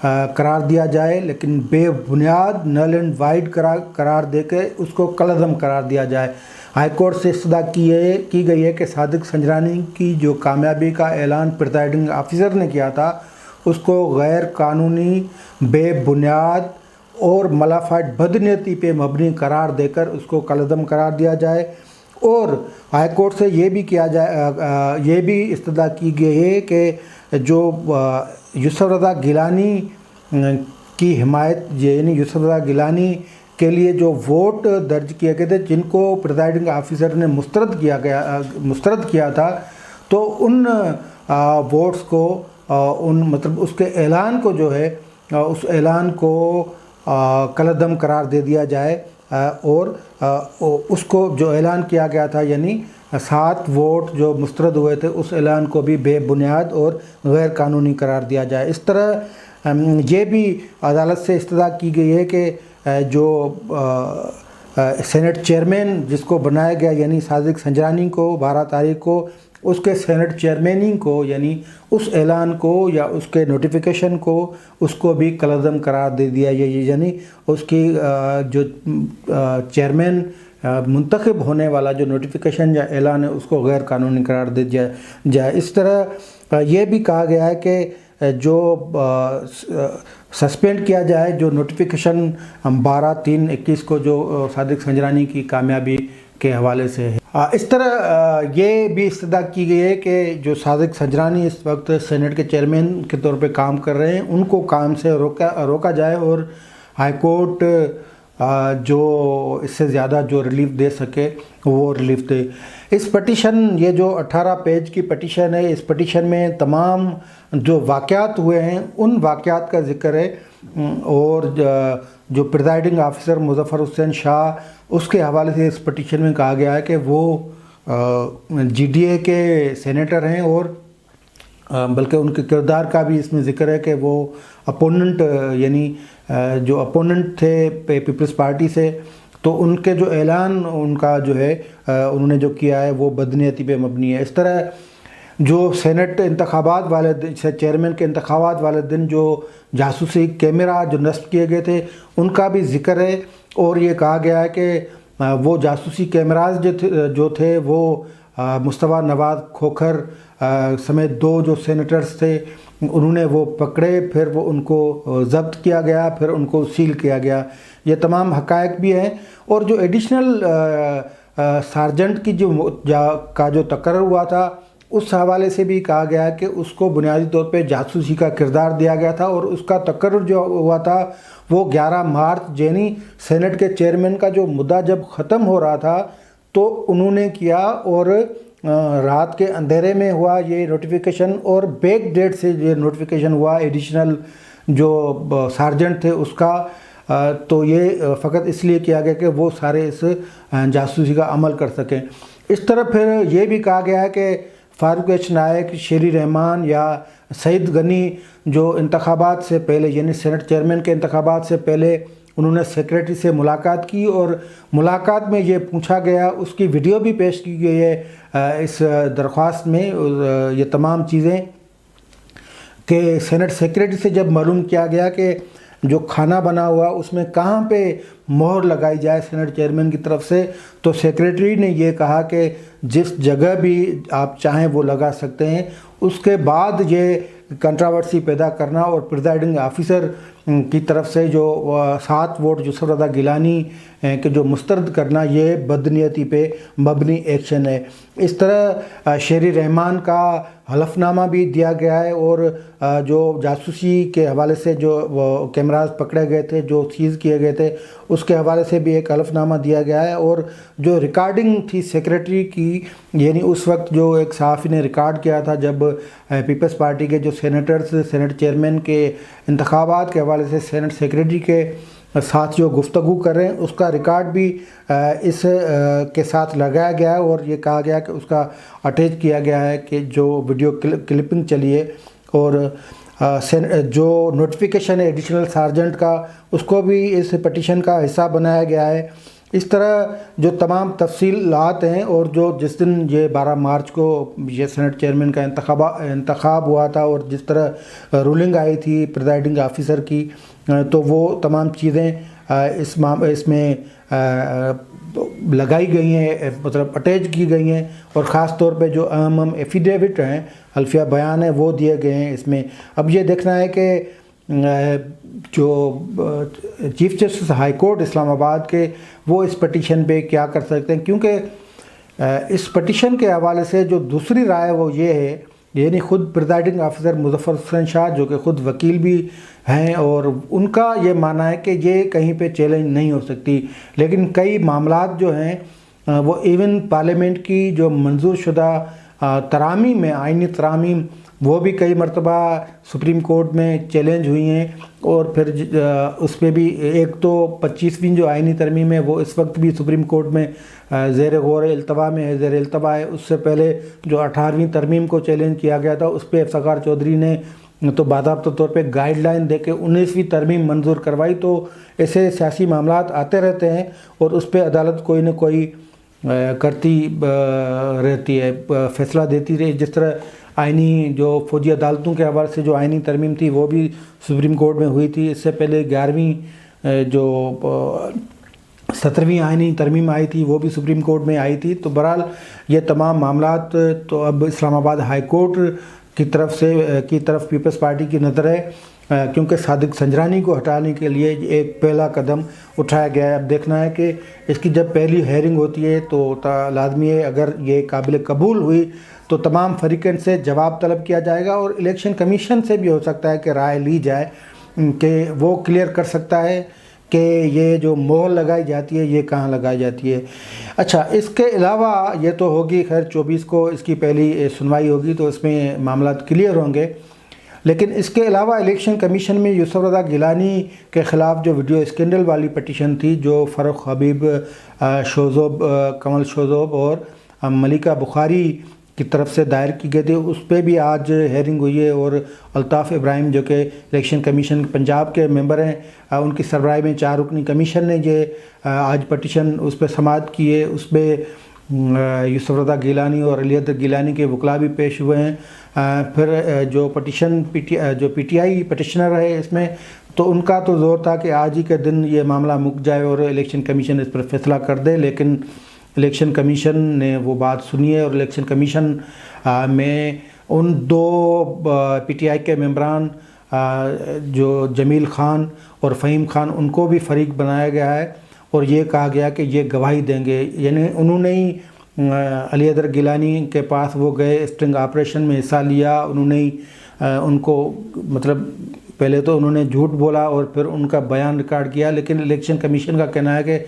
قرار دیا جائے، لیکن بے بنیاد نل اینڈ وائڈ قرار دے کے اس کو کالعدم قرار دیا جائے۔ ہائی کورٹ سے استدعا کی گئی ہے کہ صادق سنجرانی کی جو کامیابی کا اعلان پریزائڈنگ آفیسر نے کیا تھا اس کو غیر قانونی، بے بنیاد اور ملافائڈ بدنیتی پہ مبنی قرار دے کر اس کو کالعدم قرار دیا جائے۔ اور ہائی کورٹ سے یہ بھی استدعا کی گئی ہے کہ جو یوسف رضا گیلانی کی حمایت، یعنی یوسف رضا گیلانی کے لیے جو ووٹ درج کیے گئے تھے جن کو پریزائڈنگ آفیسر نے مسترد کیا تھا، تو ان ووٹس کو مطلب اس کے اعلان کو جو ہے اس اعلان کو کالعدم قرار دے دیا جائے، اور اس کو جو اعلان کیا گیا تھا یعنی 7 ووٹ جو مسترد ہوئے تھے اس اعلان کو بھی بے بنیاد اور غیر قانونی قرار دیا جائے۔ اس طرح یہ بھی عدالت سے استدعا کی گئی ہے کہ جو سینٹ چیئرمین جس کو بنایا گیا یعنی صادق سنجرانی کو 12 تاریخ کو، اس کے سینٹ چیئرمیننگ کو یعنی اس اعلان کو یا اس کے نوٹیفیکیشن کو اس کو بھی کالعدم قرار دے دیا ہے، یعنی اس کی جو چیئرمین منتخب ہونے والا جو نوٹیفیکیشن یا اعلان ہے اس کو غیر قانونی قرار دے دیا جائے۔ اس طرح یہ بھی کہا گیا ہے کہ جو سسپینڈ کیا جائے جو نوٹیفیکیشن 12/3/21 کو جو صادق سنجرانی کی کامیابی کے حوالے سے ہے۔ اس طرح یہ بھی استدعا کی گئی ہے کہ جو صادق سنجرانی اس وقت سینٹ کے چیئرمین کے طور پہ کام کر رہے ہیں ان کو کام سے روکا جائے اور ہائی کورٹ جو اس سے زیادہ جو ریلیف دے سکے وہ ریلیف دے۔ اس پٹیشن، یہ جو 18 پیج کی پٹیشن ہے، اس پٹیشن میں تمام جو واقعات ہوئے ہیں ان واقعات کا ذکر ہے، اور جو پریزائڈنگ آفیسر مظفر حسین شاہ اس کے حوالے سے اس پٹیشن میں کہا گیا ہے کہ وہ جی ڈی اے کے سینیٹر ہیں، اور بلکہ ان کے کردار کا بھی اس میں ذکر ہے کہ وہ اپوننٹ یعنی جو اپوننٹ تھے پیپلز پارٹی سے، تو ان کے جو اعلان ان کا جو ہے انہوں نے جو کیا ہے وہ بدنیتی پہ مبنی ہے۔ اس طرح جو سینٹ انتخابات والے دن، چیئرمین کے انتخابات والے دن جو جاسوسی کیمرہ جو نصب کیے گئے تھے ان کا بھی ذکر ہے، اور یہ کہا گیا ہے کہ وہ جاسوسی کیمراز جو تھے وہ مصطفیٰ نواز کھوکھر سمیت 2 جو سینیٹرز تھے انہوں نے وہ پکڑے، پھر وہ ان کو ضبط کیا گیا، پھر ان کو سیل کیا گیا۔ یہ تمام حقائق بھی ہیں، اور جو ایڈیشنل سارجنٹ کی کا جو تقرر ہوا تھا اس حوالے سے بھی کہا گیا کہ اس کو بنیادی طور پہ جاسوسی کا کردار دیا گیا تھا، اور اس کا تقرر جو ہوا تھا وہ 11 مارچ یعنی سینٹ کے چیئرمین کا جو مدعا جب ختم ہو رہا تھا تو انہوں نے کیا، اور رات کے اندھیرے میں ہوا یہ نوٹیفیکیشن، اور بیک ڈیٹ سے یہ نوٹیفیکیشن ہوا ایڈیشنل جو سارجنٹ تھے اس کا، تو یہ فقط اس لیے کیا گیا کہ وہ سارے اس جاسوسی کا عمل کر سکیں۔ اس طرح پھر یہ بھی کہا گیا ہے کہ فاروق ایچ نائک، شیری رحمان یا سعید غنی جو انتخابات سے پہلے یعنی سینٹ چیئرمین کے انتخابات سے پہلے انہوں نے سیکریٹری سے ملاقات کی، اور ملاقات میں یہ پوچھا گیا، اس کی ویڈیو بھی پیش کی گئی ہے اس درخواست میں، یہ تمام چیزیں کہ سینٹ سیکریٹری سے جب معلوم کیا گیا کہ جو کھانا بنا ہوا اس میں کہاں پہ مہر لگائی جائے سینٹ چیئرمین کی طرف سے، تو سیکریٹری نے یہ کہا کہ جس جگہ بھی آپ چاہیں وہ لگا سکتے ہیں۔ اس کے بعد یہ کنٹراورسی پیدا کرنا اور پریزائڈنگ آفیسر کی طرف سے جو 7 ووٹ یوسف رضا گیلانی کے جو مسترد کرنا، یہ بدنیتی پہ مبنی ایکشن ہے۔ اس طرح شیری رحمان کا حلف نامہ بھی دیا گیا ہے، اور جو جاسوسی کے حوالے سے جو کیمراز پکڑے گئے تھے، جو سیز کیے گئے تھے، اس کے حوالے سے بھی ایک حلف نامہ دیا گیا ہے، اور جو ریکارڈنگ تھی سیکریٹری کی، یعنی اس وقت جو ایک صحافی نے ریکارڈ کیا تھا جب پیپلز پارٹی کے جو سینیٹرز سینٹ چیئرمین کے انتخابات کے حوالے سے سینٹ سیکریٹری کے ساتھ جو گفتگو کر رہے ہیں، اس کا ریکارڈ بھی اس کے ساتھ لگایا گیا ہے، اور یہ کہا گیا کہ اس کا اٹیچ کیا گیا ہے کہ جو ویڈیو کلپنگ چلی ہے، اور جو نوٹیفیکیشن ہے ایڈیشنل سارجنٹ کا اس کو بھی اس پٹیشن کا حصہ بنایا گیا ہے۔ اس طرح جو تمام تفصیلات ہیں اور جو جس دن یہ 12 مارچ کو یہ سینٹ چیئرمین کا انتخاب ہوا تھا اور جس طرح رولنگ آئی تھی پریزائڈنگ آفیسر کی، تو وہ تمام چیزیں اس میں لگائی گئی ہیں، مطلب اٹیچ کی گئی ہیں، اور خاص طور پہ جو اہم ایفیڈیوٹ ہیں، حلفیہ بیان ہیں، وہ دیے گئے ہیں اس میں۔ اب یہ دیکھنا ہے کہ جو چیف جسٹس ہائی کورٹ اسلام آباد کے وہ اس پٹیشن پہ کیا کر سکتے ہیں، کیونکہ اس پٹیشن کے حوالے سے جو دوسری رائے وہ یہ ہے، یعنی خود پریزائڈنگ آفیسر مظفر حسین شاہ جو کہ خود وکیل بھی ہیں، اور ان کا یہ ماننا ہے کہ یہ کہیں پہ چیلنج نہیں ہو سکتی، لیکن کئی معاملات جو ہیں وہ ایون پارلیمنٹ کی جو منظور شدہ ترامیم میں آئینی ترامیم وہ بھی کئی مرتبہ سپریم کورٹ میں چیلنج ہوئی ہیں، اور پھر اس پہ بھی ایک تو 25ویں جو آئینی ترمیم ہے وہ اس وقت بھی سپریم کورٹ میں زیر غور التوا میں ہے، زیر التوا ہے۔ اس سے پہلے جو 18ویں ترمیم کو چیلنج کیا گیا تھا اس پہ افتخار چودھری نے تو باضابطہ طور پہ گائیڈ لائن دے کے 19ویں ترمیم منظور کروائی۔ تو ایسے سیاسی معاملات آتے رہتے ہیں اور اس پہ عدالت کوئی نہ کوئی کرتی رہتی ہے، فیصلہ دیتی رہی۔ جس طرح آئینی جو فوجی عدالتوں کے حوالے سے جو آئینی ترمیم تھی وہ بھی سپریم کورٹ میں ہوئی تھی، اس سے پہلے 11ویں جو 17ویں آئینی ترمیم آئی تھی وہ بھی سپریم کورٹ میں آئی تھی۔ تو بہرحال یہ تمام معاملات تو اب اسلام آباد ہائی کورٹ کی طرف پیپلز پارٹی کی نظر ہے، کیونکہ صادق سنجرانی کو ہٹانے کے لیے ایک پہلا قدم اٹھایا گیا ہے۔ اب دیکھنا ہے کہ اس کی جب پہلی ہیئرنگ ہوتی ہے تو لازمی ہے اگر یہ قابل قبول ہوئی تو تمام فریقین سے جواب طلب کیا جائے گا، اور الیکشن کمیشن سے بھی ہو سکتا ہے کہ رائے لی جائے کہ وہ کلیئر کر سکتا ہے کہ یہ جو مہر لگائی جاتی ہے یہ کہاں لگائی جاتی ہے۔ اچھا، اس کے علاوہ یہ تو ہوگی خیر 24 کو اس کی پہلی سنوائی ہوگی تو اس میں معاملات کلیئر ہوں گے، لیکن اس کے علاوہ الیکشن کمیشن میں یوسف رضا گیلانی کے خلاف جو ویڈیو اسکینڈل والی پٹیشن تھی جو فاروق حبیب شوذوب، کمل شوذوب اور ملکہ بخاری کی طرف سے دائر کی گئی تھی، اس پہ بھی آج ہیئرنگ ہوئی ہے، اور الطاف ابراہیم جو کہ الیکشن کمیشن پنجاب کے ممبر ہیں، ان کی سربراہی میں 4 رکنی کمیشن نے یہ آج پٹیشن اس پہ سماعت کی ہے۔ اس پہ یوسف رضا گیلانی اور علی حیدر گیلانی کے وکلاء بھی پیش ہوئے ہیں۔ پھر جو پٹیشن جو پی ٹی آئی پٹیشنر ہے اس میں تو ان کا تو زور تھا کہ آج ہی کے دن یہ معاملہ مک جائے اور الیکشن کمیشن اس پر فیصلہ کر دے، لیکن الیکشن کمیشن نے وہ بات سنی ہے، اور الیکشن کمیشن میں ان 2 پی ٹی آئی کے ممبران جو جمیل خان اور فہیم خان ان کو بھی فریق بنایا گیا ہے، اور یہ کہا گیا کہ یہ گواہی دیں گے، یعنی انہوں نے ہی علی حیدر گیلانی کے پاس وہ گئے، اسٹنگ آپریشن میں حصہ لیا، انہوں نے ان کو مطلب پہلے تو انہوں نے جھوٹ بولا اور پھر ان کا بیان ریکارڈ کیا، لیکن الیکشن کمیشن کا کہنا ہے کہ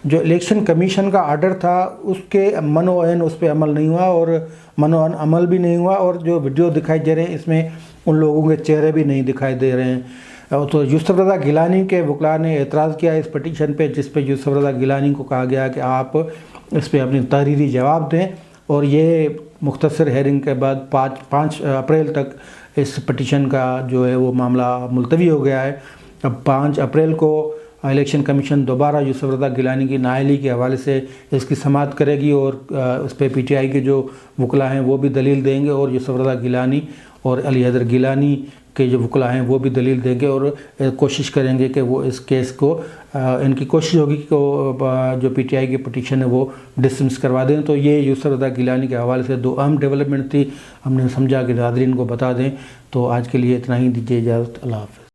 جو الیکشن کمیشن کا آرڈر تھا اس کے من و عین اس پہ عمل نہیں ہوا، اور من و عین عمل بھی نہیں ہوا، اور جو ویڈیو دکھائی دے رہے ہیں اس میں ان لوگوں کے چہرے بھی نہیں دکھائی دے رہے ہیں۔ تو یوسف رضا گیلانی کے وکلاء نے اعتراض کیا اس پٹیشن پہ، جس پہ یوسف رضا گیلانی کو کہا گیا کہ آپ اس پہ اپنی تحریری جواب دیں، اور یہ مختصر ہیئرنگ کے بعد 5 اپریل تک اس پٹیشن کا جو ہے وہ معاملہ ملتوی ہو گیا ہے۔ اب 5 اپریل کو الیکشن کمیشن دوبارہ یوسف رضا گیلانی کی نااہلی کے حوالے سے اس کی سماعت کرے گی، اور اس پہ پی ٹی آئی کے جو وکلاء ہیں وہ بھی دلیل دیں گے، اور یوسف رضا گیلانی اور علی حیدر گیلانی کے جو وکلاء ہیں وہ بھی دلیل دیں گے، اور کوشش کریں گے کہ وہ اس کیس کو ان کی کوشش ہوگی کہ جو پی ٹی آئی کی پٹیشن ہے وہ ڈسمس کروا دیں۔ تو یہ یوسف رضا گیلانی کے حوالے سے 2 اہم ڈیولپمنٹ تھی، ہم نے سمجھا کہ ناظرین کو بتا دیں۔ تو آج کے لیے اتنا ہی، دیجیے اجازت، اللہ حافظ۔